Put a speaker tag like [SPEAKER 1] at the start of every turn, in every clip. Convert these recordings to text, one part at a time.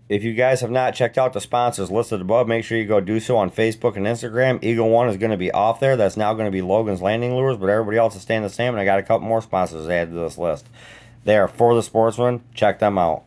[SPEAKER 1] If you guys have not checked out the sponsors listed above, make sure you go do so on Facebook and Instagram. Eagle One is going to be off there. That's now going to be Logan's Landing Lures, but everybody else is staying the same, and I got a couple more sponsors added to this list. They are for the sportsman. Check them out.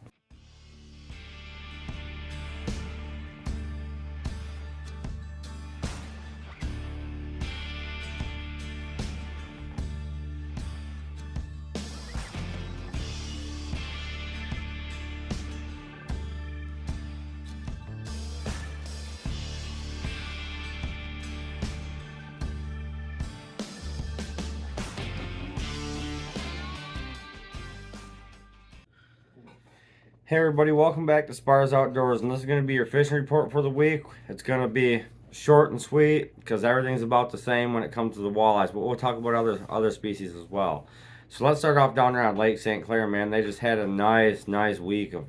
[SPEAKER 1] Hey everybody, welcome back to Spars Outdoors, and this is going to be your fishing report for the week. It's going to be short and sweet because everything's about the same when it comes to the walleyes, but we'll talk about other species as well. So let's start off down around Lake St. Clair, man. They just had a nice week of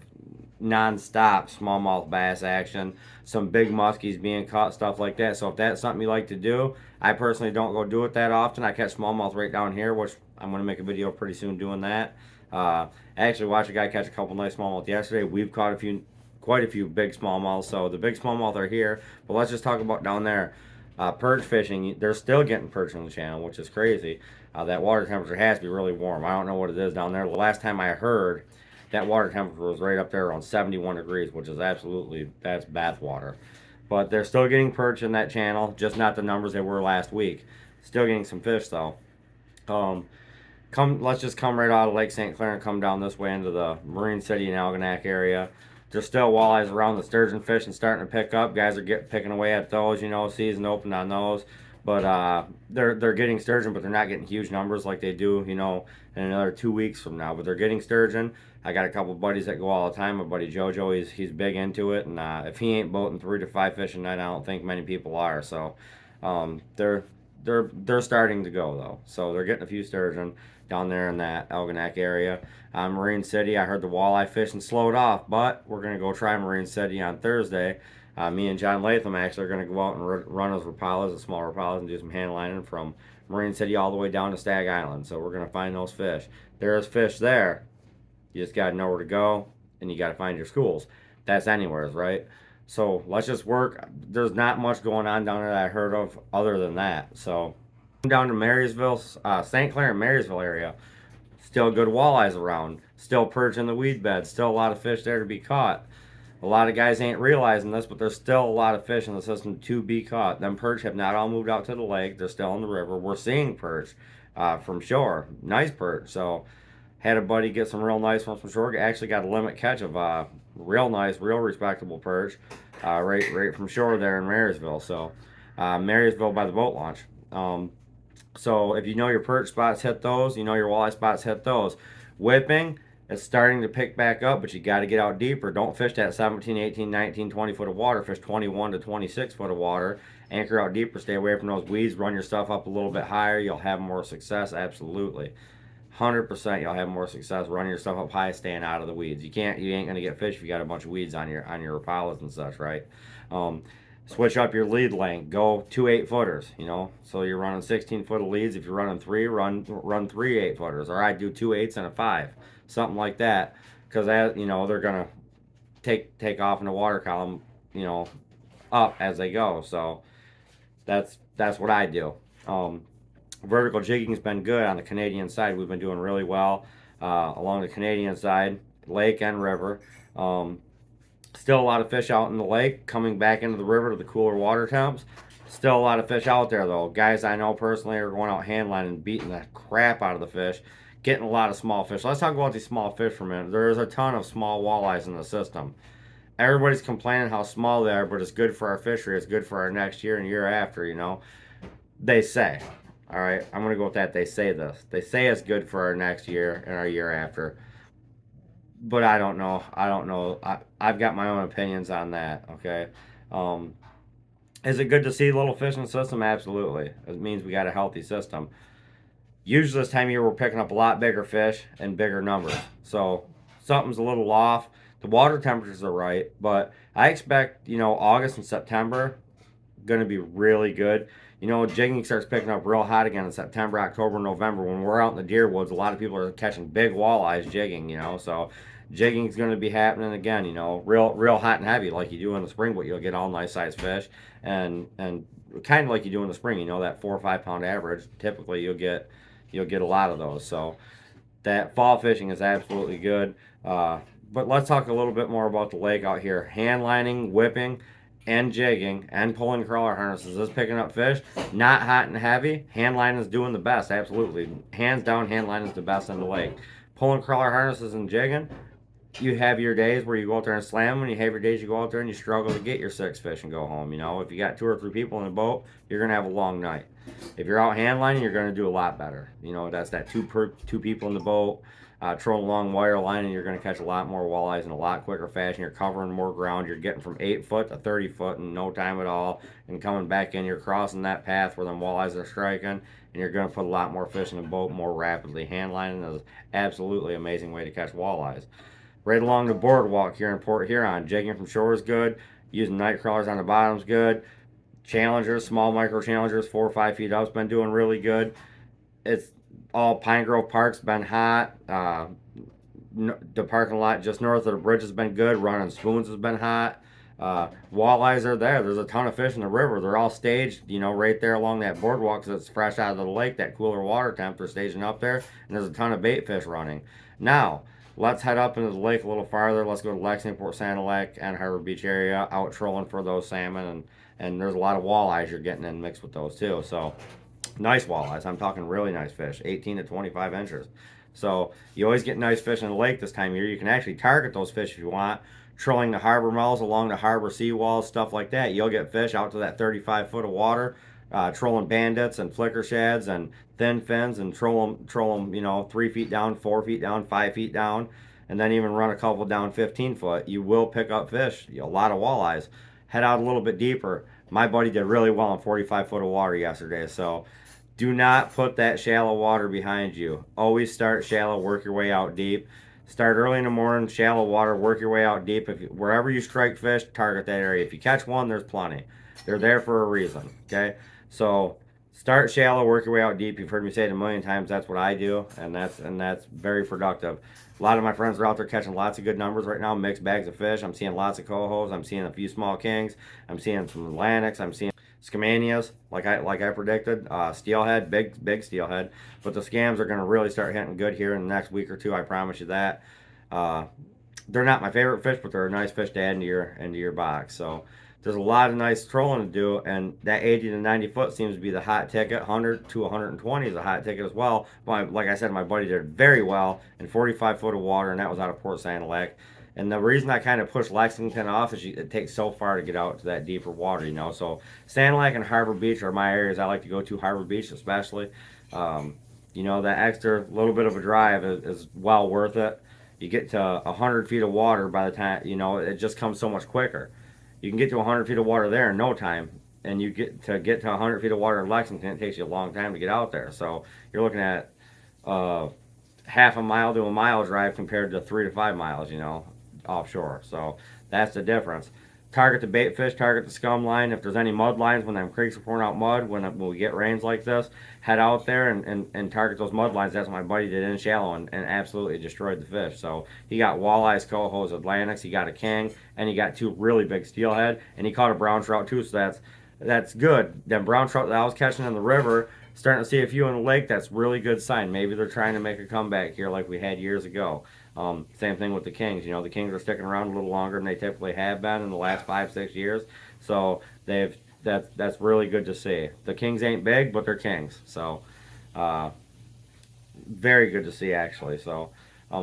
[SPEAKER 1] non-stop smallmouth bass action, some big muskies being caught, stuff like that. So if that's something you like to do, I personally don't go do it that often. I catch smallmouth right down here, which I'm going to make a video pretty soon doing that. I actually watched a guy catch a couple nice smallmouth yesterday. We've caught quite a few big smallmouths. So the big smallmouth are here. But let's just talk about down there. Perch fishing, they're still getting perch on the channel, which is crazy. That water temperature has to be really warm. I don't know what it is down there. The last time I heard, that water temperature was right up there around 71 degrees, which is that's bath water. But they're still getting perch in that channel, just not the numbers they were last week. Still getting some fish though. Let's just come right out of Lake St. Clair and come down this way into the Marine City and Algonac area. There's still walleyes around, the sturgeon fishing starting to pick up. Guys are picking away at those, season open on those. But they're getting sturgeon, but they're not getting huge numbers like they do, in another 2 weeks from now. But they're getting sturgeon. I got a couple buddies that go all the time. My buddy JoJo, he's big into it, and if he ain't boating 3 to 5 fish a night, I don't think many people are. So they're starting to go though. So they're getting a few sturgeon down there in that Algonac area. Marine City, I heard the walleye fishing slowed off, but we're gonna go try Marine City on Thursday. Me and John Latham actually are going to go out and run those rapalas, the small rapalas, and do some hand lining from Marine City all the way down to Stag Island. So we're going to find those fish. There's fish there. You just got to know where to go, and you got to find your schools. That's anywhere, right? So let's just work. There's not much going on down there that I heard of other than that. So down to Marysville, St. Clair and Marysville area. Still good walleyes around. Still perch in the weed bed. Still a lot of fish there to be caught. A lot of guys ain't realizing this, but there's still a lot of fish in the system to be caught. Them perch have not all moved out to the lake. They're still in the river. We're seeing perch from shore. Nice perch. So had a buddy get some real nice ones from shore. Actually got a limit catch of real nice, real respectable perch right from shore there in Marysville. So Marysville by the boat launch. So if you know your perch spots, hit those. You know your walleye spots, hit those. Whipping, it's starting to pick back up, but you got to get out deeper. Don't fish that 17, 18, 19, 20 foot of water. Fish 21 to 26 foot of water. Anchor out deeper. Stay away from those weeds. Run your stuff up a little bit higher. You'll have more success. Absolutely. 100% you'll have more success running your stuff up high, staying out of the weeds. You ain't gonna get fish if you got a bunch of weeds on your rapalas and such, right? Switch up your lead length. Go 2 8-footers. So you're running 16 foot of leads. If you're running three, run 3 8-footers. Or I do 2 8s and a 5, something like that, because they're gonna take off in the water column, up as they go. So that's what I do. Vertical jigging's been good on the Canadian side. We've been doing really well along the Canadian side, lake and river. Still a lot of fish out in the lake, coming back into the river to the cooler water temps. Still a lot of fish out there though. Guys I know personally are going out handlining and beating the crap out of the fish, getting a lot of small fish. Let's talk about these small fish for a minute. There's a ton of small walleyes in the system. Everybody's complaining how small they are, but it's good for our fishery. It's good for our next year and year after. They say. All right, I'm going to go with that. They say this. They say it's good for our next year and our year after. But I don't know. I've got my own opinions on that, okay? Is it good to see little fish in the system? Absolutely. It means we got a healthy system. Usually this time of year we're picking up a lot bigger fish and bigger numbers. So something's a little off. The water temperatures are right, but I expect, August and September going to be really good. Jigging starts picking up real hot again in September, October, November. When we're out in the deer woods, a lot of people are catching big walleyes jigging, so Jigging's going to be happening again. Real hot and heavy like you do in the spring, but you'll get all nice sized fish, and kind of like you do in the spring. That 4 or 5 pound average. Typically, you'll get a lot of those. So that fall fishing is absolutely good. Uh, but let's talk a little bit more about the lake out here. Hand lining, whipping, and jigging, and pulling crawler harnesses is picking up fish. Not hot and heavy. Hand line is doing the best, absolutely. Hands down, hand line is the best in the lake. Pulling crawler harnesses and jigging, you have your days where you go out there and slam them, and you have your days you go out there and you struggle to get your 6 fish and go home. If you got 2 or 3 people in the boat, you're gonna have a long night. If you're out hand lining, you're gonna do a lot better. That's that two people in the boat, trolling long wire line, and you're gonna catch a lot more walleyes in a lot quicker fashion. You're covering more ground. You're getting from 8 foot to 30 foot in no time at all, and coming back in, you're crossing that path where them walleyes are striking, and you're gonna put a lot more fish in the boat more rapidly. Hand lining is absolutely amazing way to catch walleyes. Right along the boardwalk here in Port Huron, jigging from shore is good. Using night crawlers on the bottom is good. Challengers, small micro challengers, 4 or 5 feet up, has been doing really good. It's all Pine Grove Park's been hot. The parking lot just north of the bridge has been good. Running spoons has been hot. Walleyes are there. There's a ton of fish in the river. They're all staged, right there along that boardwalk because it's fresh out of the lake. That cooler water temp, they're staging up there, and there's a ton of bait fish running. Now, let's head up into the lake a little farther. Let's go to Lexington, Port Sanilac, and Harbor Beach area, out trolling for those salmon, and there's a lot of walleyes you're getting in mixed with those too. So nice walleyes. I'm talking really nice fish, 18 to 25 inches. So you always get nice fish in the lake this time of year. You can actually target those fish if you want. Trolling the harbor mouths along the harbor seawalls, stuff like that. You'll get fish out to that 35 foot of water. Trolling bandits and flicker shads and thin fins, and troll them, 3 feet down, 4 feet down, 5 feet down, and then even run a couple down 15 foot. You will pick up fish, a lot of walleyes. Head out a little bit deeper. My buddy did really well in 45 foot of water yesterday, so do not put that shallow water behind you. Always start shallow, work your way out deep. Start early in the morning, shallow water, work your way out deep. Wherever you strike fish, target that area. If you catch one, there's plenty. They're there for a reason, okay? So start shallow, work your way out deep. You've heard me say it a million times. That's what I do, and that's very productive. A lot of my friends are out there catching lots of good numbers right now, mixed bags of fish. I'm seeing lots of cohos. I'm seeing a few small kings. I'm seeing some Atlantics. I'm seeing Scamanias, like I predicted. Steelhead, big steelhead. But the scams are going to really start hitting good here in the next week or two. I promise you that. They're not my favorite fish, but they're a nice fish to add into your box. So there's a lot of nice trolling to do, and that 80 to 90 foot seems to be the hot ticket. 100 to 120 is a hot ticket as well. But like I said, my buddy did very well in 45 foot of water, and that was out of Port Sanilac. And the reason I kind of push Lexington off is it takes so far to get out to that deeper water. So Sanilac and Harbor Beach are my areas I like to go to. Harbor Beach especially. That extra little bit of a drive is well worth it. You get to 100 feet of water by the time, it just comes so much quicker. You can get to 100 feet of water there in no time, and you get to 100 feet of water in Lexington, it takes you a long time to get out there. So you're looking at half a mile to a mile drive compared to 3 to 5 miles, offshore. So that's the difference. Target the bait fish, target the scum line. If there's any mud lines, when them creeks are pouring out mud, when we get rains like this, head out there and target those mud lines. That's what my buddy did in shallow, and absolutely destroyed the fish. So he got walleyes, cohos, Atlantics, he got a king, and he got 2 really big steelhead, and he caught a brown trout too, so that's good. Them brown trout that I was catching in the river, starting to see a few in the lake, that's really good sign. Maybe they're trying to make a comeback here like we had years ago. Same thing with the kings. The kings are sticking around a little longer than they typically have been in the last 5-6 years. So that's really good to see. The kings ain't big, but they're kings. So very good to see actually. So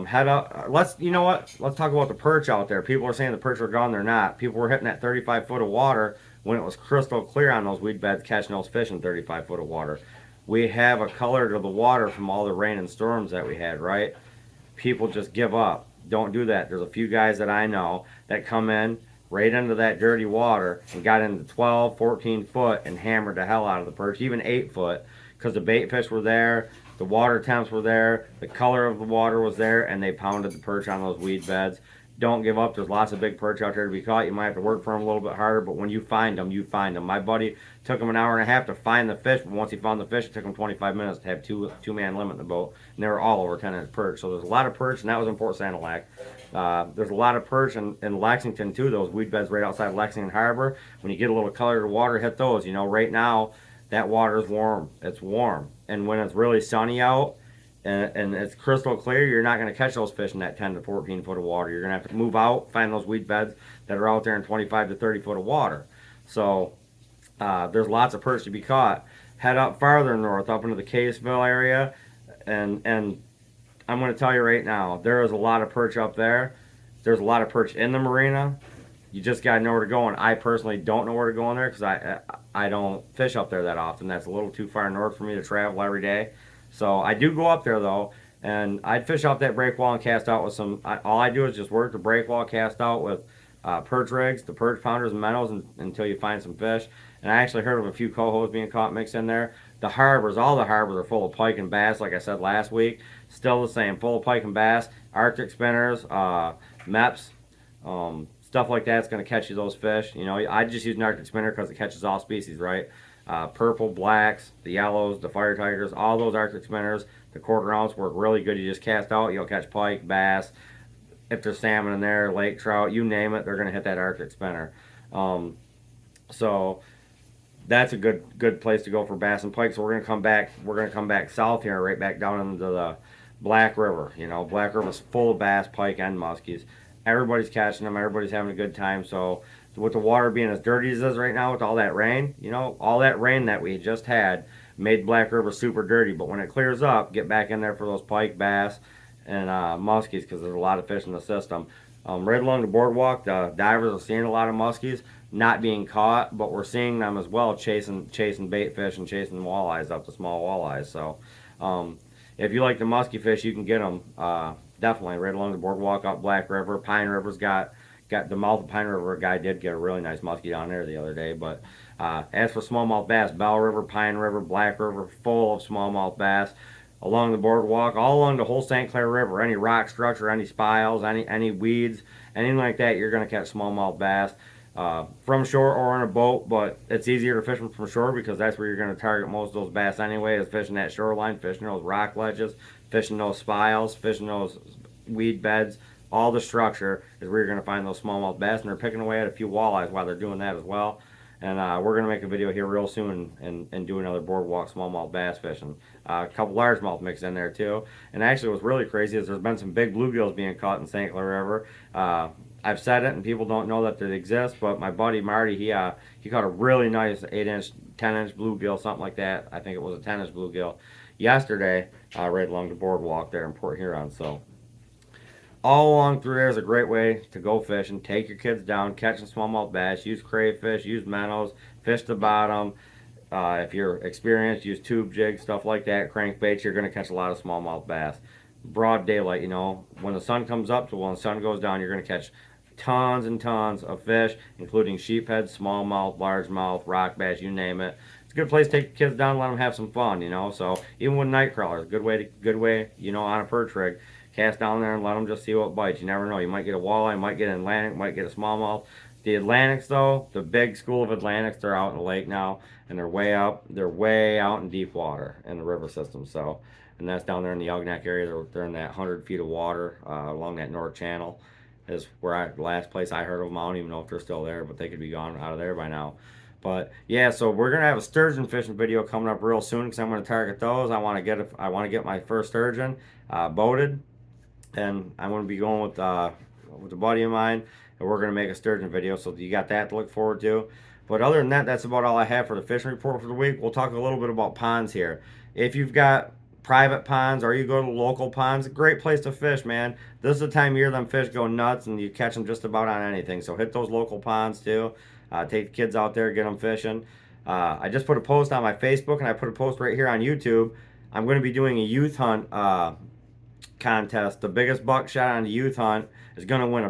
[SPEAKER 1] head up. Let's talk about the perch out there. People are saying the perch are gone. They're not. People were hitting that 35 foot of water when it was crystal clear on those weed beds, catching those fish in 35 foot of water. We have a color to the water from all the rain and storms that we had, right? People just give up. Don't do that. There's a few guys that I know that come in right into that dirty water and got into 12, 14 foot and hammered the hell out of the perch, even 8 foot, because the bait fish were there, the water temps were there, the color of the water was there, and they pounded the perch on those weed beds. don't give up. There's lots of big perch out there to be caught. You might have to work for them a little bit harder, but when you find them, you find them. My buddy took him an hour and a half to find the fish, but once he found the fish, it took him 25 minutes to have two-man limit in the boat, and they were all over 10-inch perch. So there's a lot of perch, and that was in Port Sanilac. There's a lot of perch in Lexington too. Those weed beds right outside Lexington Harbor. When you get a little colored water, hit those. Right now that water is warm. It's warm, and when it's really sunny out, and it's crystal clear, you're not going to catch those fish in that 10 to 14 foot of water. You're going to have to move out, find those weed beds that are out there in 25 to 30 foot of water. So there's lots of perch to be caught. Head up farther north, up into the Caseville area, and I'm going to tell you right now, there is a lot of perch up there. There's a lot of perch in the marina. You just got to know where to go, and I personally don't know where to go in there because I don't fish up there that often. That's a little too far north for me to travel every day. So I do go up there though, and I'd fish off that break wall and cast out with some. All I do is just work the break wall, cast out with perch rigs, the perch pounders and minnows until you find some fish. And I actually heard of a few cohos being caught mixed in there. The harbors, all the harbors are full of pike and bass, like I said last week. Still the same, full of pike and bass, Arctic spinners, MEPs, stuff like that's going to catch you those fish. I just use an Arctic spinner because it catches all species, right? Purple, blacks, the yellows, the fire tigers, all those Arctic spinners, the quarter ounce work really good. You just cast out, you'll catch pike, bass. If there's salmon in there, lake trout, you name it, they're going to hit that Arctic spinner. So that's a good place to go for bass and pike. So we're going to come back. We're going to come back south here, right back down into the Black River. Black River's full of bass, pike, and muskies. Everybody's catching them. Everybody's having a good time. So with the water being as dirty as it is right now with all that rain, all that rain that we just had made Black River super dirty. But when it clears up, get back in there for those pike, bass, and muskies because there's a lot of fish in the system. Right along the boardwalk, the divers are seeing a lot of muskies, not being caught, but we're seeing them as well chasing bait fish and chasing walleyes up, the small walleyes. So if you like the musky fish, you can get them definitely right along the boardwalk up Black River. Pine River's got the mouth of Pine River. A guy did get a really nice muskie down there the other day. But as for smallmouth bass, Bell River, Pine River, Black River, full of smallmouth bass along the boardwalk, all along the whole St. Clair River. Any rock structure, any spiles, any weeds, anything like that, you're going to catch smallmouth bass from shore or on a boat. But it's easier to fish them from shore because that's where you're going to target most of those bass anyway, is fishing that shoreline, fishing those rock ledges, fishing those spiles, fishing those weed beds. All the structure is where you're going to find those smallmouth bass, and they're picking away at a few walleyes while they're doing that as well. And we're going to make a video here real soon and do another boardwalk smallmouth bass fishing. A couple largemouth mixed in there too. And actually what's really crazy is there's been some big bluegills being caught in St. Clair River. I've said it and people don't know that they exist, but my buddy Marty, he caught a really nice 8-inch, 10-inch bluegill, something like that. I think it was a 10-inch bluegill yesterday right along the boardwalk there in Port Huron. So all along through there is a great way to go fishing. Take your kids down, catch some smallmouth bass, use crayfish, use minnows, fish the bottom. If you're experienced, use tube jigs, stuff like that, crankbaits. You're going to catch a lot of smallmouth bass. Broad daylight, when the sun comes up to when the sun goes down, you're going to catch tons and tons of fish, including sheephead, smallmouth, largemouth, rock bass, you name it. It's a good place to take the kids down and let them have some fun, So even with night crawlers, good way, on a perch rig. Cast down there and let them just see what bites. You never know. You might get a walleye, might get an Atlantic, might get a smallmouth. The Atlantics, though, the big school of Atlantics, they're out in the lake now, and they're way out in deep water in the river system. So, and that's down there in the Ognak area. They're in that 100 feet of water along that North Channel. Is where the last place I heard of them. I don't even know if they're still there, but they could be gone out of there by now. But yeah, so we're gonna have a sturgeon fishing video coming up real soon because I'm gonna target those. I want to get my first sturgeon boated. And I'm going to be going with a buddy of mine, and we're going to make a sturgeon video, so you got that to look forward to. But other than that, that's about all I have for the fishing report for the week. We'll talk a little bit about ponds here. If you've got private ponds or you go to local ponds, a great place to fish, man. This is the time of year them fish go nuts, and you catch them just about on anything. So hit those local ponds too. Take the kids out there, get them fishing. I just put a post on my Facebook, and I put a post right here on YouTube. I'm going to be doing a youth hunt contest. The biggest buck shot on the youth hunt is going to win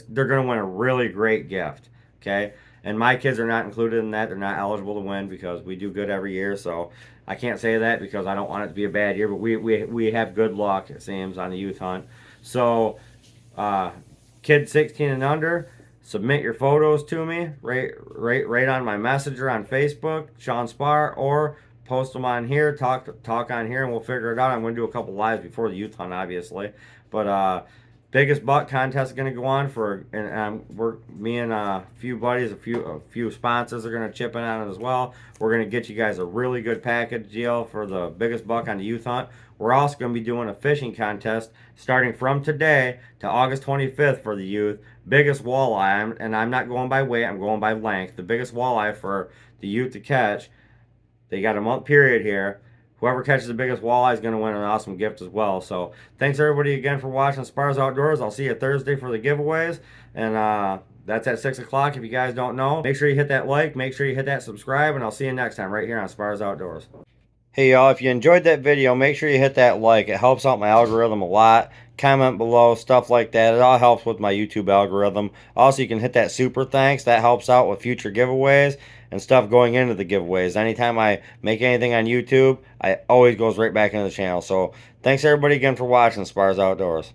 [SPEAKER 1] they're going to win a really great gift. Okay, and my kids are not included in that. They're not eligible to win because we do good every year. So I can't say that because I don't want it to be a bad year. But we have good luck, it seems, on the youth hunt. So uh, kids 16 and under, submit your photos to me right on my messenger on Facebook, Sean Spar, or post them on here. Talk on here, and we'll figure it out. I'm going to do a couple lives before the youth hunt, obviously, but biggest buck contest is going to go on for, and we're me and a few buddies, a few sponsors are going to chip in on it as well. We're going to get you guys a really good package deal for the biggest buck on the youth hunt. We're also going to be doing a fishing contest starting from today to August 25th for the youth. Biggest walleye, and I'm not going by weight, I'm going by length. The biggest walleye for the youth to catch. They got a month period here. Whoever catches the biggest walleye is going to win an awesome gift as well. So thanks everybody again for watching Spars Outdoors. I'll see you Thursday for the giveaways. And that's at 6 o'clock if you guys don't know. Make sure you hit that like. Make sure you hit that subscribe. And I'll see you next time right here on Spars Outdoors. Hey y'all, if you enjoyed that video, make sure you hit that like. It helps out my algorithm a lot. Comment below, stuff like that. It all helps with my YouTube algorithm. Also, you can hit that super thanks. That helps out with future giveaways and stuff going into the giveaways. Anytime I make anything on YouTube, it always goes right back into the channel. So, thanks everybody again for watching Spars Outdoors.